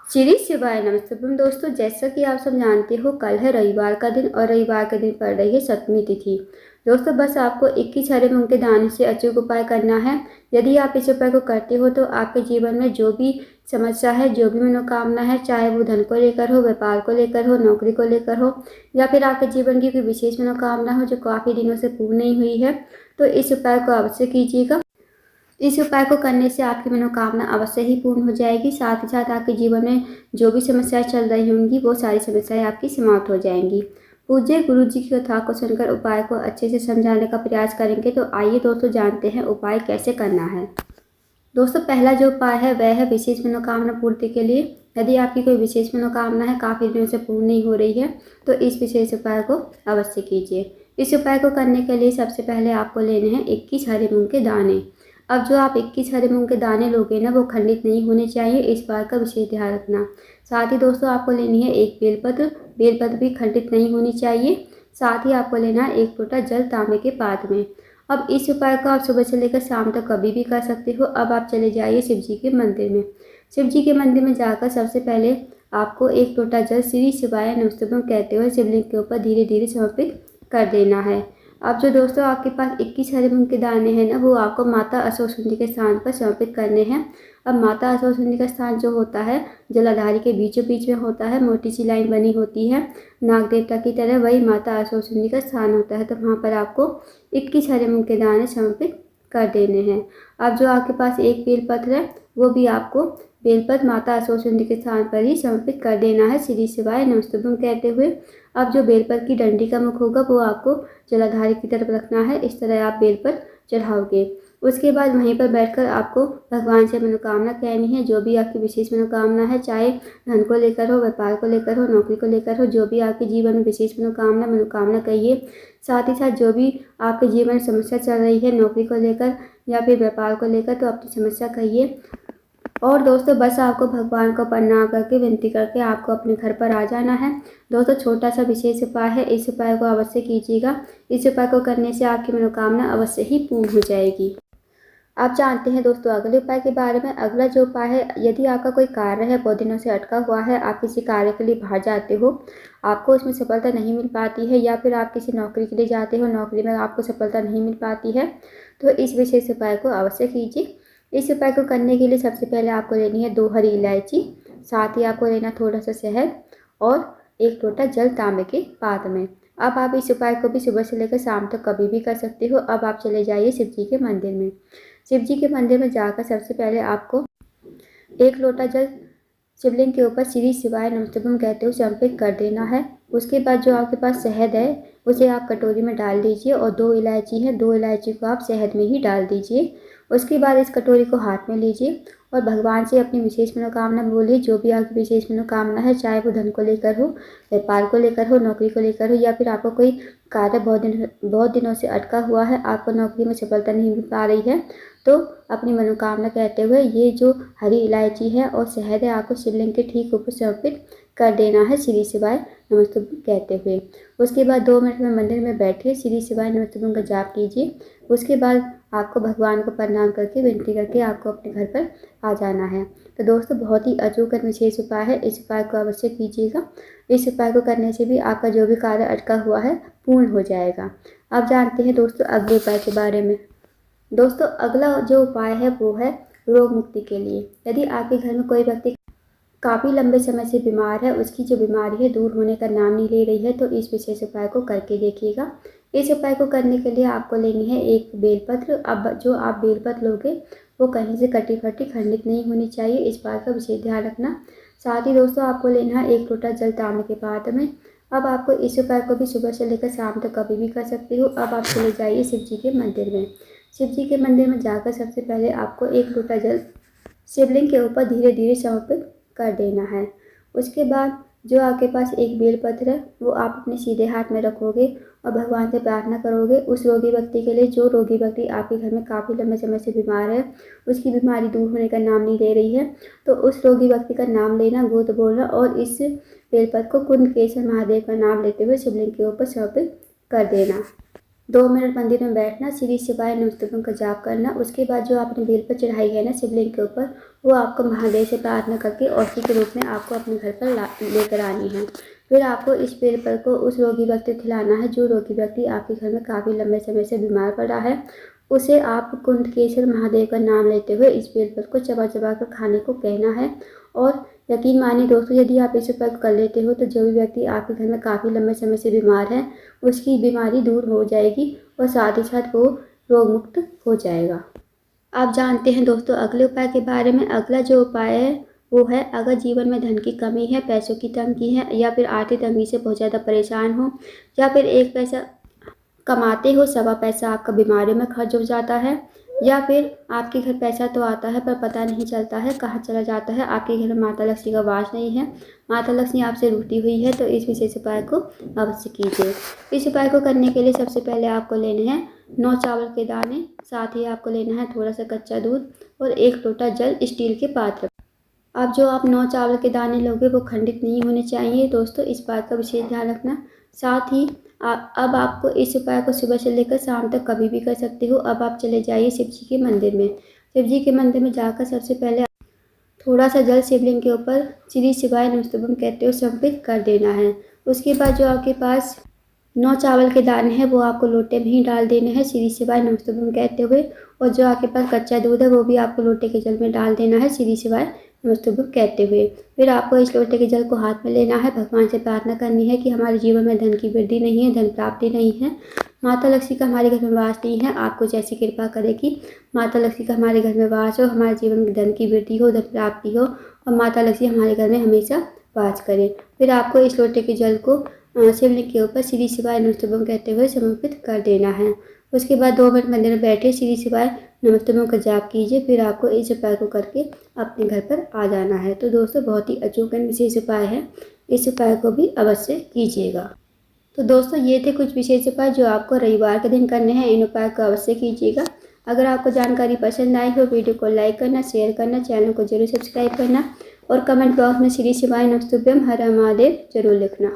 श्री शिवाय नमस्तुभ्यं। दोस्तों, जैसा कि आप सब जानते हो, कल है रविवार का दिन और रविवार के दिन पड़ रही है सप्तमी तिथि। दोस्तों, बस आपको 21 हरे मूंग के दाने से अचूक उपाय करना है। यदि आप इस उपाय को करते हो तो आपके जीवन में जो भी समस्या है, जो भी मनोकामना है, चाहे वो धन को लेकर हो, व्यापार को लेकर हो, नौकरी को लेकर हो, या फिर आपके जीवन की कोई विशेष मनोकामना हो जो काफ़ी दिनों से पूर्ण नहीं हुई है, तो इस उपाय को अवश्य कीजिएगा। इस उपाय को करने से आपकी मनोकामना अवश्य ही पूर्ण हो जाएगी। साथ ही साथ आपके जीवन में जो भी समस्याएं चल रही होंगी, वो सारी समस्याएं आपकी समाप्त हो जाएंगी। पूज्य गुरु जी की कथा को सुनकर उपाय को अच्छे से समझाने का प्रयास करेंगे। तो आइए दोस्तों, जानते हैं उपाय कैसे करना है। दोस्तों, पहला जो उपाय है वह है विशेष मनोकामना पूर्ति के लिए। यदि आपकी कोई विशेष मनोकामना है, काफ़ी दिनों से पूर्ण नहीं हो रही है, तो इस विशेष उपाय को अवश्य कीजिए। इस उपाय को करने के लिए सबसे पहले आपको लेने हैं 21 हरे मूंग के दाने। अब जो आप 21 हरे मूंग के दाने लोगे ना, वो खंडित नहीं होने चाहिए, इस बात का विशेष ध्यान रखना। साथ ही दोस्तों, आपको लेनी है एक बेलपत्र। बेलपत्र भी खंडित नहीं होनी चाहिए। साथ ही आपको लेना है एक लोटा जल तांबे के पात्र में। अब इस उपाय को आप सुबह से लेकर शाम तक कभी भी कर सकते हो। अब आप चले जाइए शिव जी के मंदिर में। शिव जी के मंदिर में जाकर सबसे पहले आपको एक लोटा जल श्री शिवाय नमस्तुभ्यं कहते हुए शिवलिंग के ऊपर धीरे धीरे समर्पित कर देना है। अब जो दोस्तों आपके पास 21 हरे मूंग के दाने हैं ना, वो आपको माता असौसुंदी के स्थान पर समर्पित करने हैं। अब माता असौसुंदी का स्थान जो होता है, जलाधारी के बीचों बीच में होता है, मोटी सी लाइन बनी होती है नाग देवता की तरह, वही माता असौसुंदी का स्थान होता है। तो वहाँ पर आपको 21 हरे मूंग के दाने समर्पित कर देने हैं। अब जो आपके पास एक बेलपत्र है, वो भी आपको बेलपत्र माता असौसुंदी के स्थान पर ही समर्पित कर देना है श्री शिवाय नमस्तुभ्यं कहते हुए। अब जो बेलपत्र की डंडी का मुख होगा, वो आपको जलाधारी की तरफ रखना है। इस तरह आप बेलपत्र चढ़ाओगे। उसके बाद वहीं पर बैठकर आपको भगवान से मनोकामना कहनी है, जो भी आपकी विशेष मनोकामना है, चाहे धन को लेकर हो, व्यापार को लेकर हो, नौकरी को लेकर हो, जो भी आपके जीवन में विशेष मनोकामना कहिए। साथ ही साथ जो भी आपके जीवन में समस्या चल रही है, नौकरी को लेकर या फिर व्यापार को लेकर, तो अपनी समस्या कहिए। और दोस्तों, बस आपको भगवान को प्रणाम करके विनती करके आपको अपने घर पर आ जाना है। दोस्तों, छोटा सा विशेष उपाय है, इस उपाय को अवश्य कीजिएगा। इस उपाय को करने से आपकी मनोकामना अवश्य ही पूर्ण हो जाएगी। आप जानते हैं दोस्तों अगले उपाय के बारे में। अगला जो उपाय है, यदि आपका कोई कार्य है बहुत दिनों से अटका हुआ है, आप किसी कार्य के लिए बाहर जाते हो, आपको उसमें सफलता नहीं मिल पाती है, या फिर आप किसी नौकरी के लिए जाते हो, नौकरी में आपको सफलता नहीं मिल पाती है, तो इस विशेष उपाय को अवश्य कीजिए। इस उपाय को करने के लिए सबसे पहले आपको लेनी है 2 हरी इलायची। साथ ही आपको लेना थोड़ा सा शहद और एक लोटा जल तांबे के पात्र में। अब आप इस उपाय को भी सुबह से लेकर शाम तक कभी भी कर सकते हो। अब आप चले जाइए शिव जी के मंदिर में। शिव जी के मंदिर में जाकर सबसे पहले आपको एक लोटा जल शिवलिंग के ऊपर श्री शिवाय नमस्तुभ्यं कहते हुए समर्पित कर देना है। उसके बाद जो आपके पास शहद है, उसे आप कटोरी में डाल दीजिए, और 2 इलायची है, 2 इलायची को आप शहद में ही डाल दीजिए। उसके बाद इस कटोरी को हाथ में लीजिए और भगवान से अपनी विशेष मनोकामना बोलिए। जो भी आपकी विशेष मनोकामना है, चाहे वो धन को लेकर हो, व्यापार को लेकर हो, नौकरी को लेकर हो, या फिर आपको कोई कार्य बहुत दिनों से अटका हुआ है, आपको नौकरी में सफलता नहीं मिल पा रही है, तो अपनी मनोकामना कहते हुए ये जो हरी इलायची है और शहद है, आपको शिवलिंग के ठीक ऊपर समर्पित कर देना है श्री शिवाय नमस्तुभ्यं कहते हुए। उसके बाद 2 मिनट में मंदिर में बैठिए, श्री शिवाय नमस्तुभ्यं का जाप कीजिए। उसके बाद आपको भगवान को प्रणाम करके विनती करके आपको अपने घर पर आ जाना है। तो दोस्तों, बहुत ही अचूक और विशेष उपाय है, इस उपाय को अवश्य कीजिएगा। इस उपाय को करने से भी आपका जो भी कार्य अटका हुआ है पूर्ण हो जाएगा। अब जानते हैं दोस्तों अगले उपाय के बारे में। दोस्तों, अगला जो उपाय है वो है रोग मुक्ति के लिए। यदि आपके घर में कोई व्यक्ति काफ़ी लंबे समय से बीमार है, उसकी जो बीमारी है दूर होने का नाम नहीं ले रही है, तो इस विशेष उपाय को करके देखिएगा। इस उपाय को करने के लिए आपको लेनी है एक बेलपत्र। अब जो आप बेलपत्र लोगे, वो कहीं से कटी फटी खंडित नहीं होनी चाहिए, इस बात का विशेष ध्यान रखना। साथ ही दोस्तों, आपको लेना है एक लोटा जल तांबे के पात्र में। अब आपको इस उपाय को भी सुबह से लेकर शाम तक कभी भी कर सकते हो। अब आप चले जाइए शिव जी के मंदिर में। शिव जी के मंदिर में जाकर सबसे पहले आपको एक लोटा जल शिवलिंग के ऊपर धीरे धीरे समर्पित कर देना है। उसके बाद जो आपके पास एक बेलपत्र है, वो आप अपने सीधे हाथ में रखोगे और भगवान से प्रार्थना करोगे उस रोगी व्यक्ति के लिए, जो रोगी व्यक्ति आपके घर में काफ़ी लंबे समय से बीमार है, उसकी बीमारी दूर होने का नाम नहीं ले रही है, तो उस रोगी व्यक्ति का नाम लेना, गोत्र बोलना और इस बेलपत्र को कुंडकेश्वर महादेव का नाम लेते हुए शिवलिंग के ऊपर समर्पित कर देना। 2 मिनट मंदिर में बैठना, श्री शिवाय नमस्तुभ्यम का जाप करना। उसके बाद जो आपने बेल पर चढ़ाई है ना शिवलिंग के ऊपर, वो आपको महादेव से प्रार्थना करके औषधि के रूप में आपको अपने घर पर लेकर आनी है। फिर आपको इस बेल पर को उस रोगी व्यक्ति को खिलाना है जो रोगी व्यक्ति आपके घर में काफ़ी लंबे समय से बीमार पड़ा है। उसे आप कुंडकेश्वर महादेव का नाम लेते हुए इस बेल पर को चबा चबा कर खाने को कहना है। और यकीन मानिए दोस्तों, यदि आप इस उपाय को कर लेते हो तो जो भी व्यक्ति आपके घर में काफ़ी लंबे समय से बीमार है उसकी बीमारी दूर हो जाएगी और साथ ही साथ वो रोग मुक्त हो जाएगा। आप जानते हैं दोस्तों अगले उपाय के बारे में। अगला जो उपाय है वो है, अगर जीवन में धन की कमी है, पैसों की तंगी है, या फिर आर्थिक तंगी से बहुत ज़्यादा परेशान हो, या फिर एक पैसा कमाते हो सवा पैसा आपका बीमारियों में खर्च हो जाता है, या फिर आपके घर पैसा तो आता है पर पता नहीं चलता है कहाँ चला जाता है, आपके घर में माता लक्ष्मी का वास नहीं है, माता लक्ष्मी आपसे रूठी हुई है, तो इस विशेष उपाय को अवश्य कीजिए। इस उपाय को करने के लिए सबसे पहले आपको लेने हैं 9 चावल के दाने, साथ ही आपको लेना है थोड़ा सा कच्चा दूध और 1 लोटा जल स्टील के पात्र। अब जो आप 9 चावल के दाने लोगे वो खंडित नहीं होने चाहिए दोस्तों, इस बात का विशेष ध्यान रखना। साथ ही अब आपको इस उपाय को सुबह से लेकर शाम तक कभी भी कर सकते हो। अब आप चले जाइए शिव जी के मंदिर में। शिव जी के मंदिर में जाकर सबसे पहले थोड़ा सा जल शिवलिंग के ऊपर श्री शिवाय नमस्तुभ्यम कहते हुए समर्पित कर देना है। उसके बाद जो आपके पास 9 चावल के दाने हैं वो आपको लोटे में ही डाल देने हैं श्री शिवाय नमस्तुभ्यम कहते हुए, और जो आपके पास कच्चा दूध है वो भी आपको लोटे के जल में डाल देना है श्री शिवाय नमस्तुभ्यम कहते हुए। फिर आपको इस लोटे के जल को हाथ में लेना है, भगवान से प्रार्थना करनी है कि हमारे जीवन में धन की वृद्धि नहीं है, धन प्राप्ति नहीं है, माता लक्ष्मी का हमारे घर में वास नहीं है, आपको जैसी कृपा करे कि माता लक्ष्मी का हमारे घर में वास हो, हमारे जीवन में धन की वृद्धि हो, धन प्राप्ति हो और माता लक्ष्मी हमारे घर में हमेशा वास करे। फिर आपको इस लोटे के जल को शिवलिंग के ऊपर श्री शिवाय नमस्तुभ्यम कहते हुए समर्पित कर देना है। उसके बाद 2 मिनट मंदिर में बैठे श्री शिवाय नमस्तुभ्यम का जाप कीजिए। फिर आपको इस उपाय को करके अपने घर पर आ जाना है। तो दोस्तों बहुत ही अचूक एंड विशेष उपाय है, इस उपाय को भी अवश्य कीजिएगा। तो दोस्तों ये थे कुछ विशेष उपाय जो आपको रविवार के दिन करने हैं, इन उपाय को अवश्य कीजिएगा। अगर आपको जानकारी पसंद आई हो वीडियो को लाइक करना, शेयर करना, चैनल को जरूर सब्सक्राइब करना और कमेंट बॉक्स में श्री शिवाय नमस्तुभ्यम हर हर महादेव जरूर लिखना।